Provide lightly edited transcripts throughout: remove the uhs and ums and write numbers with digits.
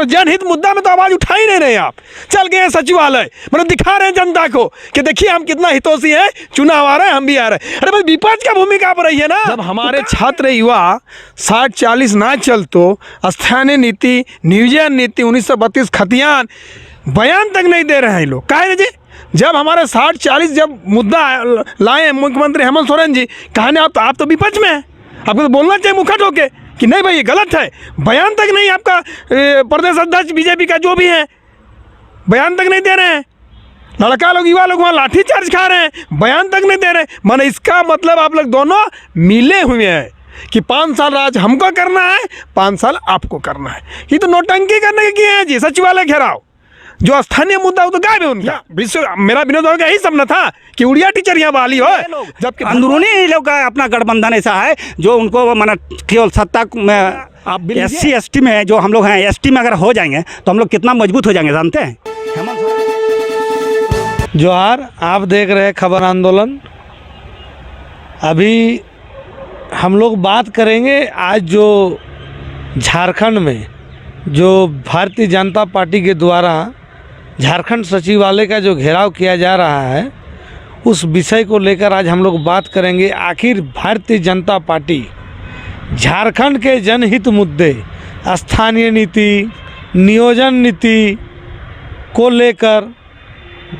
मतलब जनहित मुद्दा में तो आवाज़ उठा ही नहीं रहे आप। चल गए हैं सचिवालय, मतलब दिखा रहे हैं जनता को कि देखिए हम कितना हितोषी हैं, चुनाव आ रहे हैं हम भी आ रहे हैं। अरे बस विपक्ष का भूमिका पर रही है ना। जब हमारे छात्र युवा 60-40 ना चल तो स्थानीय नीति, नियोजन नीति 1932 खतियान बयान तक नहीं दे रहे हैं लोग। काहे जी? जब हमारे 60-40 जब मुद्दा लाए मुख्यमंत्री हेमंत सोरेन जी, कहा नहीं आप तो विपक्ष में हैं, आपको तो बोलना चाहिए मुखर होके कि नहीं भाई ये गलत है। बयान तक नहीं आपका प्रदेश अध्यक्ष बीजेपी का जो भी है बयान तक नहीं दे रहे हैं। लड़का लोग युवा लोग वहाँ लाठी चार्ज खा रहे हैं, बयान तक नहीं दे रहे। माने इसका मतलब आप लोग दोनों मिले हुए हैं कि 5 साल राज हमको करना है, 5 साल आपको करना है। ये तो नौटंकी करने के किए हैं जी। सचिवालय घेराव जो स्थानीय मुद्दा वो तो गायब है उनका। मेरा विनोद का यही सपना था कि उड़िया टीचर यहाँ बहाली हो, जबकि अंदरूनी लोग का अपना गठबंधन ऐसा है जो उनको माना केवल सत्ता में आप SC/ST में जो हम लोग हैं, ST में अगर हो जाएंगे तो हम लोग कितना मजबूत हो जाएंगे जानते हैं। जोहार, आप देख रहे हैं खबर आंदोलन। अभी हम लोग बात करेंगे आज जो झारखंड में जो भारतीय जनता पार्टी के द्वारा झारखंड सचिवालय का जो घेराव किया जा रहा है उस विषय को लेकर आज हम लोग बात करेंगे। आखिर भारतीय जनता पार्टी झारखंड के जनहित मुद्दे, स्थानीय नीति, नियोजन नीति को लेकर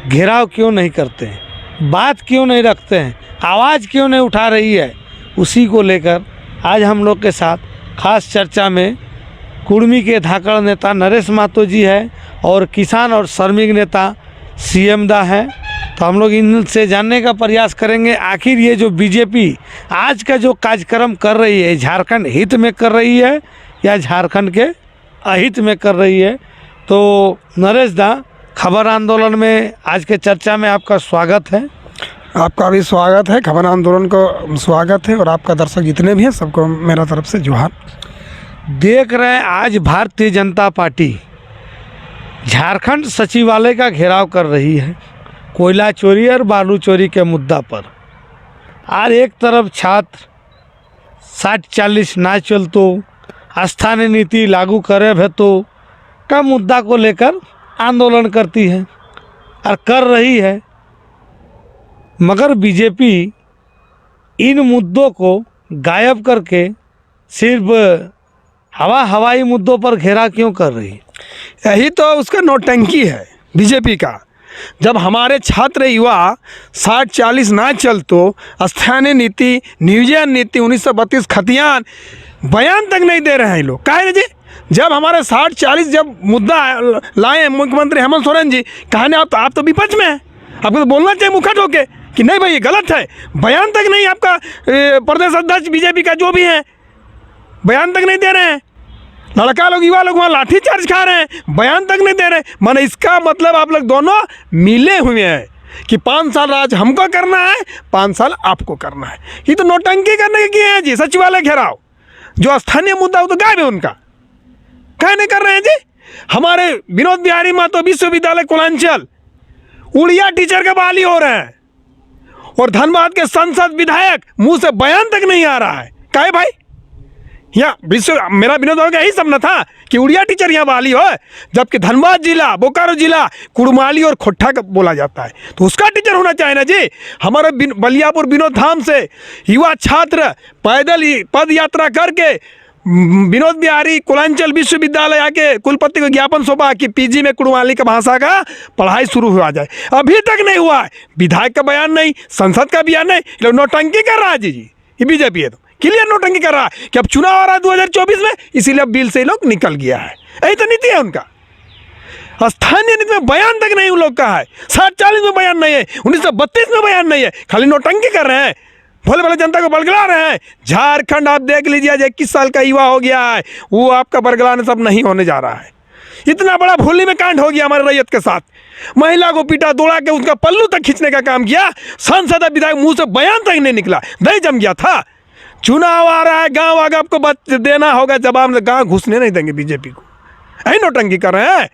घेराव क्यों नहीं करते हैं, बात क्यों नहीं रखते हैं, आवाज़ क्यों नहीं उठा रही है, उसी को लेकर आज हम लोग के साथ खास चर्चा में कुर्मी के धाकड़ नेता नरेश महतो जी है और किसान और श्रमिक नेता CM दा हैं। तो हम लोग इनसे जानने का प्रयास करेंगे आखिर ये जो बीजेपी आज का जो कार्यक्रम कर रही है झारखंड हित में कर रही है या झारखंड के अहित में कर रही है। तो नरेश दा, खबर आंदोलन में आज के चर्चा में आपका स्वागत है। आपका भी स्वागत है, खबर आंदोलन को स्वागत है और आपका दर्शक जितने भी हैं सबको मेरा तरफ से जोहार। देख रहे हैं आज भारतीय जनता पार्टी झारखंड सचिवालय का घेराव कर रही है कोयला चोरी और बालू चोरी के मुद्दा पर। और एक तरफ छात्र 60-40 ना चल तो स्थानीय नीति लागू करे भे तो का मुद्दा को लेकर आंदोलन करती है और कर रही है। मगर बीजेपी इन मुद्दों को गायब करके सिर्फ हवाई मुद्दों पर घेरा क्यों कर रही है? यही तो उसका नौटंकी है बीजेपी का। जब हमारे छात्र युवा 60-40 ना चल तो स्थानीय नीति, नियोजन नीति 1932 खतियान बयान तक नहीं दे रहे हैं लोग। काहे जी? जब हमारे 60-40 जब मुद्दा लाए मुख्यमंत्री हेमंत सोरेन जी, कहा नहीं आप तो विपक्ष में हैं, आपको तो बोलना चाहिए मुखर होके कि नहीं भाई ये गलत है। बयान तक नहीं आपका प्रदेश अध्यक्ष बीजेपी का जो भी है बयान तक नहीं दे रहे हैं। लड़का लोग युवा लोग वहाँ लाठी चार्ज खा रहे हैं, बयान तक नहीं दे रहे। माने इसका मतलब आप लोग दोनों मिले हुए हैं कि 5 साल राज हमको करना है, 5 साल आपको करना है। ये तो नौटंकी करने के किए हैं जी। सचिवालय घेराव जो स्थानीय मुद्दा वो तो गायब है उनका। क्या नहीं कर रहे हैं जी? हमारे विनोद बिहारी महतो विश्वविद्यालय कुलांचल उड़िया टीचर के बहाली हो रहे हैं और धनबाद के सांसद विधायक मुंह से बयान तक नहीं आ रहा है। क्या है भाई? मेरा विनोद का यही सपना था कि उड़िया टीचर यहाँ बहाली हो, जबकि धनबाद जिला, बोकारो जिला कुड़माली और खोट्ठा का बोला जाता है, तो उसका टीचर होना चाहिए ना जी। हमारे बलियापुर विनोद धाम से युवा छात्र पैदल ही पद यात्रा करके विनोद बिहारी कुलांचल विश्वविद्यालय आके कुलपति को ज्ञापन सौंपा कि PG में कुड़माली का भाषा का पढ़ाई शुरू हुआ जाए। अभी तक नहीं हुआ है। विधायक का बयान नहीं, संसद का बयान नहीं। लोग नौटंकी कर रहा है जी। ये बीजेपी है तो क्लियर नौटंकी कर रहा है कि अब चुनाव आ रहा है 2024 में, इसीलिए बिल से लोग निकल गया है। यही तो नीति है उनका। स्थानीय नीति में बयान तक नहीं उन लोग का है, 60-40 में बयान नहीं है, 1932 में बयान नहीं है, खाली नौटंकी कर रहे हैं, भोले भले जनता को बरगला रहे हैं। झारखंड आप देख लीजिए, आज 21 साल का युवा हो गया है, वो आपका बरगलाने सब नहीं होने जा रहा है। इतना बड़ा भूली में कांड हो गया हमारे रैयत के साथ। महिला को पीटा, दौड़ा के उसका पल्लू तक खींचने का काम किया। सांसद विधायक मुंह से बयान तक नहीं निकला, दही जम गया था। चुनाव आ रहा है, गांव आगे आपको देना होगा जवाब, गांव घुसने नहीं देंगे बीजेपी को। यही नौटंकी कर रहे हैं।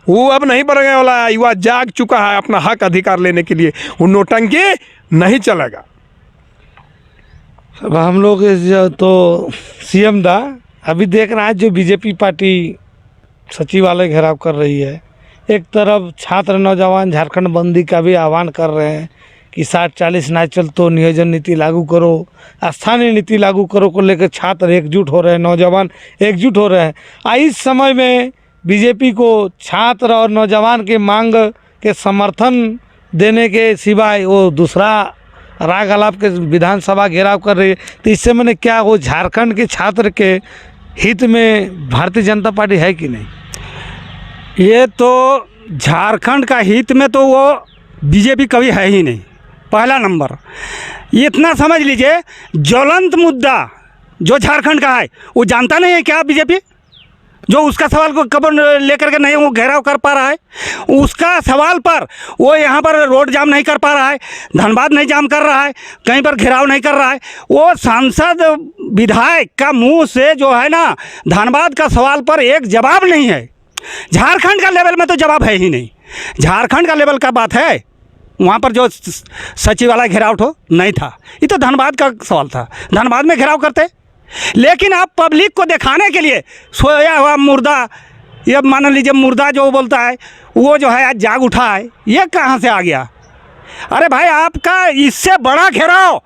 वो अब नहीं बढ़ने वाला है, युवा जाग चुका है अपना हक अधिकार लेने के लिए। वो नौटंकी नहीं चलेगा। अब हम लोग तो CM दा अभी देख रहे हैं जो बीजेपी पार्टी सचिवालय घेराव कर रही है, एक तरफ छात्र नौजवान झारखंड बंदी का भी आह्वान कर रहे हैं कि 60-40 ना चल तो नियोजन नीति लागू करो, स्थानीय नीति लागू करो को लेकर छात्र एकजुट हो रहे हैं, नौजवान एकजुट हो रहे हैं। इस समय में बीजेपी को छात्र और नौजवान के मांग के समर्थन देने के सिवाय वो दूसरा राग अलाप के विधानसभा घेराव कर रही है। तो इससे मैंने क्या वो झारखंड के छात्र के हित में भारतीय जनता पार्टी है कि नहीं? ये तो झारखंड का हित में तो वो बीजेपी कभी है ही नहीं। पहला नंबर इतना समझ लीजिए, ज्वलंत मुद्दा जो झारखंड का है वो जानता नहीं है क्या बीजेपी? जो उसका सवाल को कब लेकर के नहीं वो घेराव कर पा रहा है, उसका सवाल पर वो यहाँ पर रोड जाम नहीं कर पा रहा है, धनबाद नहीं जाम कर रहा है, कहीं पर घेराव नहीं कर रहा है। वो सांसद विधायक का मुंह से जो है ना धनबाद का सवाल पर एक जवाब नहीं है। झारखंड का लेवल में तो जवाब है ही नहीं। झारखंड का लेवल का बात है, वहाँ पर जो सचिवालय घेराव नहीं था, ये तो धनबाद का सवाल था, धनबाद में घेराव करते। लेकिन आप पब्लिक को दिखाने के लिए सोया हुआ मुर्दा, ये मान लीजिए मुर्दा जो बोलता है वो जो है आज जाग उठा है, ये कहाँ से आ गया? अरे भाई, आपका इससे बड़ा घेराव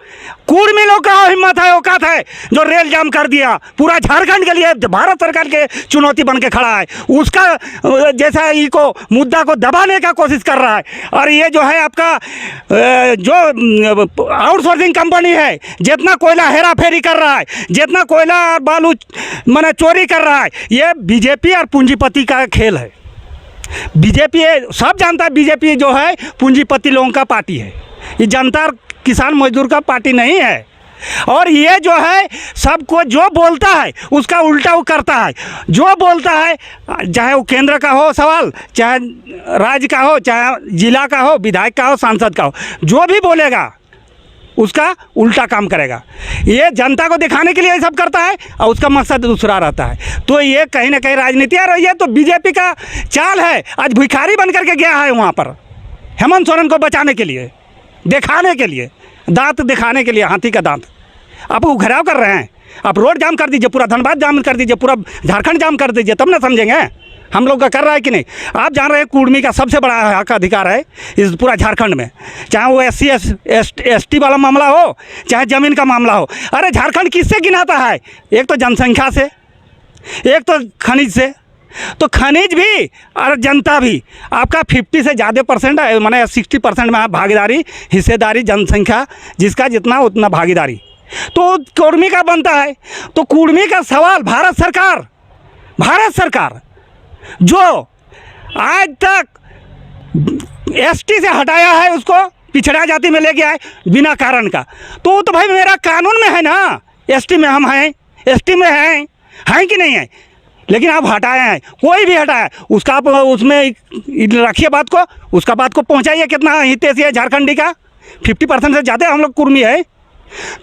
कुर्मी लोग का हिम्मत है, औकात है, जो रेल जाम कर दिया पूरा झारखंड के लिए, भारत सरकार के चुनौती बन के खड़ा है, उसका जैसा ई को मुद्दा को दबाने का कोशिश कर रहा है। और ये जो है आपका जो आउटसोर्सिंग कंपनी है, जितना कोयला हेरा फेरी कर रहा है, जितना कोयला बालू माने चोरी कर रहा है, ये बीजेपी और पूंजीपति का खेल है। बीजेपी सब जानता है, बीजेपी जो है पूंजीपति लोगों का पार्टी है, ये जनता और किसान मजदूर का पार्टी नहीं है। और ये जो है सबको जो बोलता है उसका उल्टा वो करता है। जो बोलता है, चाहे वो केंद्र का हो सवाल, चाहे राज्य का हो, चाहे जिला का हो, विधायक का हो, सांसद का हो, जो भी बोलेगा उसका उल्टा काम करेगा। ये जनता को दिखाने के लिए सब करता है और उसका मकसद दूसरा रहता है। तो ये कहीं ना कहीं राजनीति है, और ये तो बीजेपी का चाल है। आज भिखारी बन करके गया है वहाँ पर हेमंत सोरेन को बचाने के लिए, दिखाने के लिए, दांत दिखाने के लिए, हाथी का दांत। आप वो घेराव कर रहे हैं, आप रोड जाम कर दीजिए, पूरा धनबाद जाम कर दीजिए, पूरा झारखंड जाम कर दीजिए, तब ना समझेंगे हम लोग का कर रहा है कि नहीं। आप जान रहे हैं कुर्मी का सबसे बड़ा हक अधिकार है इस पूरा झारखंड में, चाहे वो SC/ST वाला मामला हो, चाहे ज़मीन का मामला हो। अरे झारखंड किससे गिनाता है? एक तो जनसंख्या से, एक तो खनिज से। तो खनिज भी और जनता भी आपका 50 से ज़्यादा % है, माने 60% में भागीदारी, हिस्सेदारी, जनसंख्या जिसका जितना उतना भागीदारी तो कुर्मी का बनता है। तो कुर्मी का सवाल भारत सरकार जो आज तक ST से हटाया है, उसको पिछड़ा जाति में ले गया है बिना कारण का, तो भाई मेरा कानून में है ना, ST में हम हैं, ST में हैं कि नहीं है? लेकिन आप हटाए हैं, कोई भी हटाया उसका आप उसमें रखिए बात को, उसका बात को पहुंचाइए। कितना हितैषी है झारखंडी का? 50% से ज़्यादा हम लोग कुर्मी है,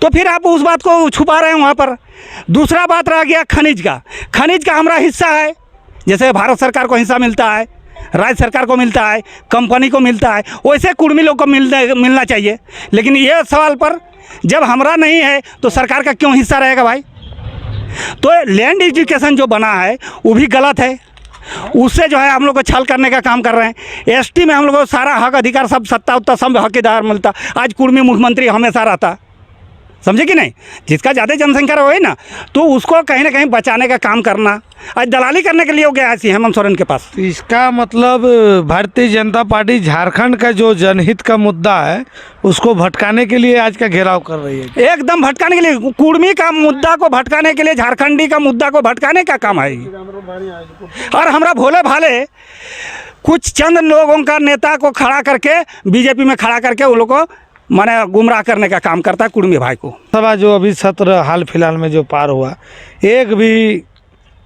तो फिर आप उस बात को छुपा रहे हैं वहाँ पर। दूसरा बात रह गया खनिज का हमारा हिस्सा है, जैसे भारत सरकार को हिस्सा मिलता है, राज्य सरकार को मिलता है, कंपनी को मिलता है, वैसे कुर्मी लोग को मिलना चाहिए। लेकिन ये सवाल पर जब हमारा नहीं है तो सरकार का क्यों हिस्सा रहेगा भाई? तो लैंड एजुकेशन जो बना है वो भी गलत है, उससे जो है हम लोग को छल करने का काम कर रहे हैं। ST में हम लोग को सारा हक अधिकार, सब सत्ता उत्ता सब हकदार मिलता। आज कुर्मी मुख्यमंत्री हमेशा रहता, समझे कि नहीं? जिसका ज़्यादा जनसंख्या रहे ना, तो उसको कहीं ना कहीं बचाने का काम करना, आज दलाली करने के लिए हो गया है हेमंत सोरेन के पास। इसका मतलब भारतीय जनता पार्टी झारखंड का जो जनहित का मुद्दा है उसको भटकाने के लिए आज का घेराव कर रही है। एकदम भटकाने के लिए, कुर्मी का मुद्दा को भटकाने के लिए, झारखंडी का मुद्दा को भटकाने का काम है। और हमारा भोले भाले कुछ चंद लोगों का नेता को खड़ा करके, बीजेपी में खड़ा करके उन लोग को माने गुमराह करने का काम करता है कुर्मी भाई को। सभा जो अभी सत्र हाल फिलहाल में जो पार हुआ, एक भी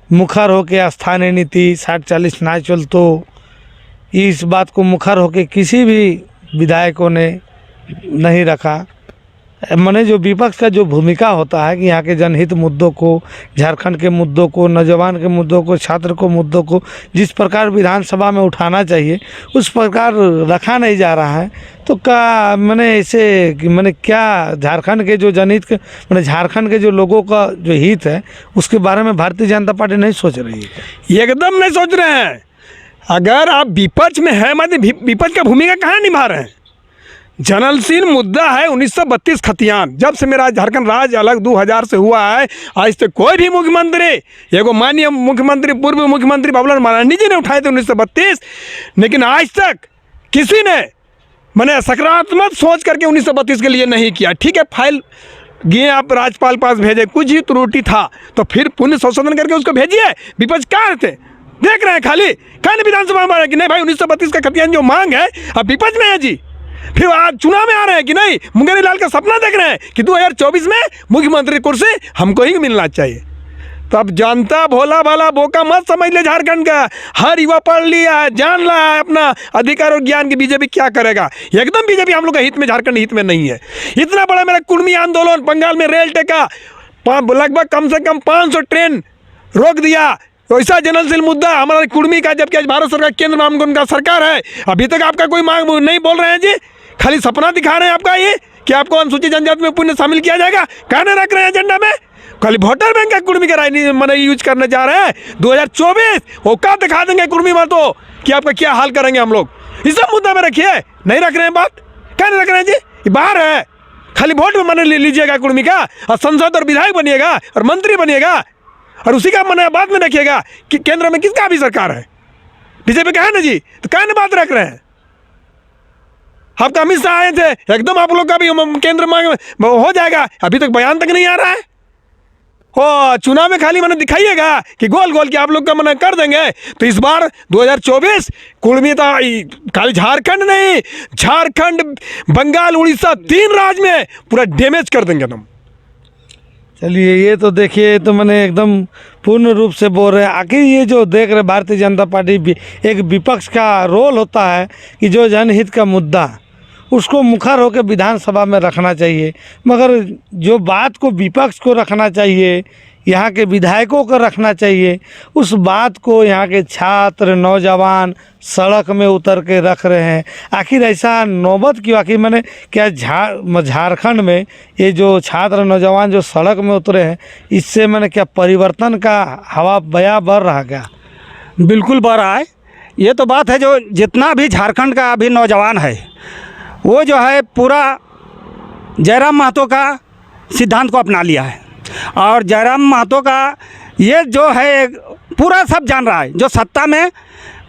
मुखर होके स्थानीय नीति 60-40 ना चल तो इस बात को मुखर होके किसी भी विधायकों ने नहीं रखा। माने जो विपक्ष का जो भूमिका होता है कि यहाँ के जनहित मुद्दों को, झारखंड के मुद्दों को, नौजवान के मुद्दों को, छात्र को मुद्दों को जिस प्रकार विधानसभा में उठाना चाहिए उस प्रकार रखा नहीं जा रहा है। तो क्या मैंने ऐसे मैंने क्या झारखंड के जो जनहित के मैंने झारखंड के जो लोगों का जो हित है उसके बारे में भारतीय जनता पार्टी नहीं सोच रही है? एकदम नहीं सोच रहे हैं। अगर आप विपक्ष में हैं मतलब विपक्ष का भूमिका कहाँ निभा रहे हैं? जनशील मुद्दा है 1932 खतियान, जब से मेरा झारखंड राज्य अलग 2000 से हुआ है आज तक कोई भी मुख्यमंत्री, एगो माननीय मुख्यमंत्री पूर्व मुख्यमंत्री बाबूलाल मरांडी जी ने उठाए थे 1932, लेकिन आज तक किसी ने मैंने सकारात्मक सोच करके 1932 के लिए नहीं किया। ठीक है, फाइल गए आप राज्यपाल पास भेजे, कुछ ही त्रुटि था तो फिर पुण्य संशोधन करके उसको भेजिए। विपक्ष कहाँ थे? देख रहे हैं खाली कहने विधानसभा में कि नहीं भाई 1932 का खतियान जो मांग है अब विपक्ष में है जी। फिर आज चुनाव में आ रहे हैं कि नहीं, मुंगेरी लाल का सपना देख रहे हैं कि 2024 में मुख्यमंत्री कुर्सी हमको ही मिलना चाहिए। तो अब जनता भोला भाला बोका मत समझ ले, झारखंड का हर युवा पढ़ लिया है, जान रहा है अपना अधिकार और ज्ञान की बीजेपी क्या करेगा। एकदम बीजेपी हम लोग का हित में, झारखंड हित में नहीं है। इतना बड़ा मेरा कुर्मी आंदोलन, बंगाल में रेल टेका, लगभग कम से कम 500 ट्रेन रोक दिया, ऐसा जनशील मुद्दा हमारा कुर्मी का, जबकि आज भारत सरकार केंद्र में उनका सरकार है, अभी तक आपका कोई मांग नहीं बोल रहे हैं जी। खाली सपना दिखा रहे हैं आपका ये कि आपको अनुसूचित जनजाति में पुण्य शामिल किया जाएगा, कहने रख रहे हैं एजेंडा में। खाली वोटर बैंक का कुर्मी का राजनीति मैंने यूज करने जा रहे हैं। 2024 औकात दिखा देंगे कुर्मी में तो कि आपका क्या हाल करेंगे हम लोग। इस सब मुद्दा में रखिए, नहीं रख रहे हैं बात, कहने रख रहे हैं जी। ये बाहर है, खाली वोट में मैंने लीजिएगा कुर्मी का और संसद और विधायक बनिएगा और मंत्री बनिएगा और उसी का मैंने बाद में रखिएगा कि केंद्र में किसका भी सरकार है, बीजेपी का है ना जी। तो कहने बात रख रहे हैं। आपका अमित शाह आए थे, एकदम आप लोग का भी केंद्र में हो जाएगा, अभी तक बयान तक नहीं आ रहा है। ओ चुनाव में खाली मैंने दिखाइएगा कि गोल गोल कि आप लोग का मैंने कर देंगे। तो इस बार 2024 कुर्मी था, खाली झारखंड नहीं, झारखंड, बंगाल, उड़ीसा, 3 राज्य में पूरा डैमेज कर देंगे तुम। चलिए, ये तो देखिए, तो मैंने एकदम पूर्ण रूप से बोल रहे हैं। आखिर ये जो देख रहे भारतीय जनता पार्टी, एक विपक्ष का रोल होता है कि जो जनहित का मुद्दा उसको मुखर होकर विधानसभा में रखना चाहिए, मगर जो बात को विपक्ष को रखना चाहिए, यहाँ के विधायकों को रखना चाहिए, उस बात को यहाँ के छात्र नौजवान सड़क में उतर के रख रहे हैं। आखिर ऐसा नौबत क्यों? आखिर मैंने क्या झारखंड में ये जो छात्र नौजवान जो सड़क में उतरे हैं, इससे मैंने क्या परिवर्तन का हवा बया बढ़ रहा क्या? बिल्कुल बढ़ रहा है। ये तो बात है, जो जितना भी झारखंड का अभी नौजवान है वो जो है पूरा जयराम महतो का सिद्धांत को अपना लिया है। और जयराम महतो का ये जो है पूरा सब जान रहा है। जो सत्ता में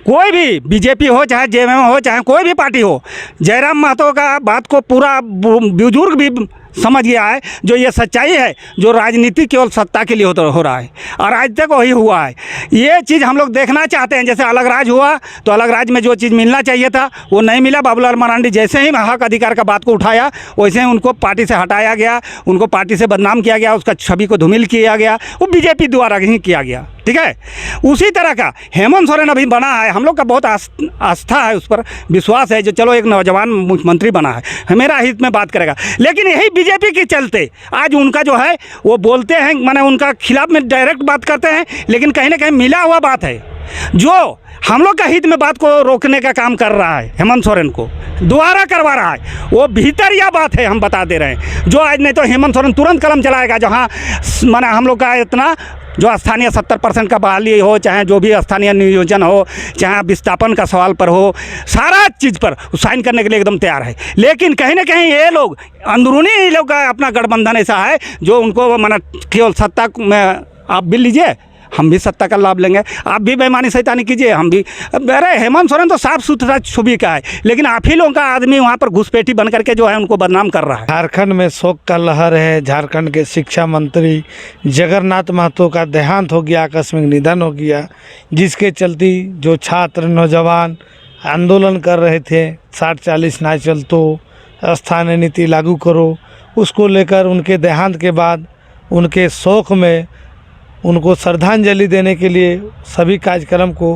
कोई भी बीजेपी हो चाहे जेएमएम हो चाहे कोई भी पार्टी हो, जयराम महतो का बात को पूरा बुजुर्ग भी समझ गया है। जो ये सच्चाई है, जो राजनीति केवल सत्ता के लिए हो रहा है और आज तक वही हुआ है। ये चीज़ हम लोग देखना चाहते हैं। जैसे अलग राज हुआ तो अलग राज में जो चीज़ मिलना चाहिए था वो नहीं मिला। बाबूलाल मरांडी जैसे ही हक अधिकार का बात को उठाया वैसे ही उनको पार्टी से हटाया गया, उनको पार्टी से बदनाम किया गया, उसका छवि को धूमिल किया गया, वो बीजेपी द्वारा ही किया गया। ठीक है, उसी तरह का हेमंत सोरेन अभी बना है। हम लोग का बहुत आस्था है, उस पर विश्वास है जो चलो एक नौजवान मुख्यमंत्री बना है, मेरा हित में बात करेगा। लेकिन यही बीजेपी के चलते आज उनका जो है वो बोलते हैं, माने उनका खिलाफ में डायरेक्ट बात करते हैं, लेकिन कहीं ना कहीं मिला हुआ बात है जो हम लोग का हित में बात को रोकने का काम कर रहा है। हेमंत सोरेन को दोबारा करवा रहा है, वो भीतरिया बात है, हम बता दे रहे हैं। जो आज नहीं तो हेमंत सोरेन तुरंत कलम चलाएगा, जहाँ माने हम लोग का इतना जो स्थानीय 70% का बहाली हो, चाहे जो भी स्थानीय नियोजन हो, चाहे विस्थापन का सवाल पर हो, सारा चीज़ पर साइन करने के लिए एकदम तैयार है। लेकिन कहीं ना कहीं ये लोग अंदरूनी, ये लोग का अपना गठबंधन ऐसा है जो उनको माना केवल सत्ता में आप बिल लीजिए, हम भी सत्ता का लाभ लेंगे, आप भी बेईमानी शैतानी कीजिए, हम भी। अरे हेमंत सोरेन तो साफ सुथरा छवि का है, लेकिन आप ही लोगों का आदमी वहाँ पर घुसपैठी बन करके जो है उनको बदनाम कर रहा है। झारखंड में शोक का लहर है। झारखंड के शिक्षा मंत्री जगन्नाथ महतो का देहांत हो गया, आकस्मिक निधन हो गया, जिसके चलते जो छात्र नौजवान आंदोलन कर रहे थे 60-40 ना चल तो स्थानीय नीति लागू करो, उसको लेकर उनके देहांत के बाद उनके शोक में उनको श्रद्धांजलि देने के लिए सभी कार्यक्रम को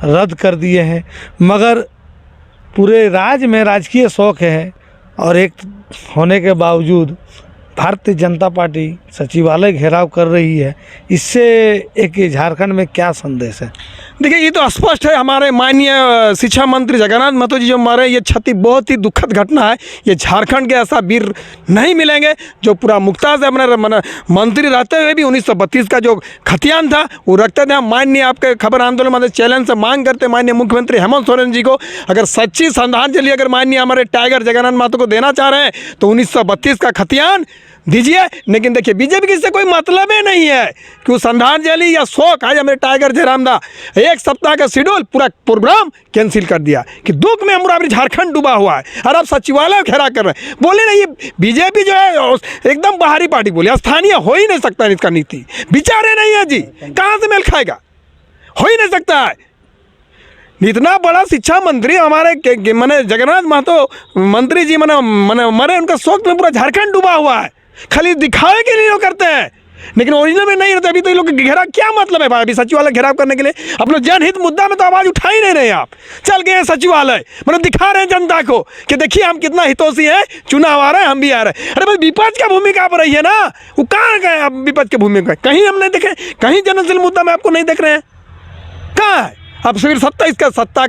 रद्द कर दिए हैं। मगर पूरे राज्य में राजकीय शोक है, और एक होने के बावजूद भारतीय जनता पार्टी सचिवालय घेराव कर रही है, इससे एक ये झारखंड में क्या संदेश है? देखिए, ये तो स्पष्ट है। हमारे माननीय शिक्षा मंत्री जगन्नाथ महतो जी जो मारे, ये क्षति बहुत ही दुखद घटना है। ये झारखंड के ऐसा वीर नहीं मिलेंगे जो पूरा मुक्ता से अपने मंत्री रहते हुए भी 1932 का जो खतियान था वो रखते थे। हम माननीय आपके खबर आंदोलन में चैलेंज से मांग करते माननीय मुख्यमंत्री हेमंत सोरेन जी को, अगर सच्ची श्रद्धांजलि अगर माननीय हमारे टाइगर जगन्नाथ महतो को देना चाह रहे हैं तो 1932 का खतियान दीजिए। लेकिन देखिए, बीजेपी की इससे कोई मतलब ही नहीं है कि वो श्रद्धांजलि या शोक। आज हमारे टाइगर जयरामदा एक सप्ताह का शेड्यूल पूरा प्रोग्राम कैंसिल कर दिया कि दुख में हमारा झारखंड डूबा हुआ है और आप सचिवालय घेरा कर रहे हैं। बोले ना, ये बीजेपी जो है एकदम बाहरी पार्टी बोली, स्थानीय हो ही नहीं सकता है इसका नीति। विचारे नहीं है जी, कहाँ से मेल खाएगा? हो ही नहीं सकता है। इतना बड़ा शिक्षा मंत्री हमारे मैंने जगन्नाथ महतो मंत्री जी मैंने मरे, उनका शोक में पूरा झारखंड डूबा हुआ है। खाली दिखावे के लिए लोग करते हैं, लेकिन ओरिजिनल में नहीं रहते। अभी तो ये लोग घेरा क्या मतलब है भाई? अभी सचिवालय घेराव करने के लिए अपने जनहित मुद्दा में तो आवाज़ उठा ही नहीं रहे। आप चल गए हैं सचिवालय, मतलब दिखा रहे हैं जनता को कि देखिए हम कितना हितोषी हैं, चुनाव आ रहे हैं, हम भी आ रहे हैं। अरे भाई, विपक्ष का भूमिका आप रही है ना, वो कहाँ गए आप? विपक्ष की भूमिका कहीं हम नहीं देखे, कहीं जनशील मुद्दा में आपको नहीं देख रहे हैं। कहाँ है? अब फिर सत्ता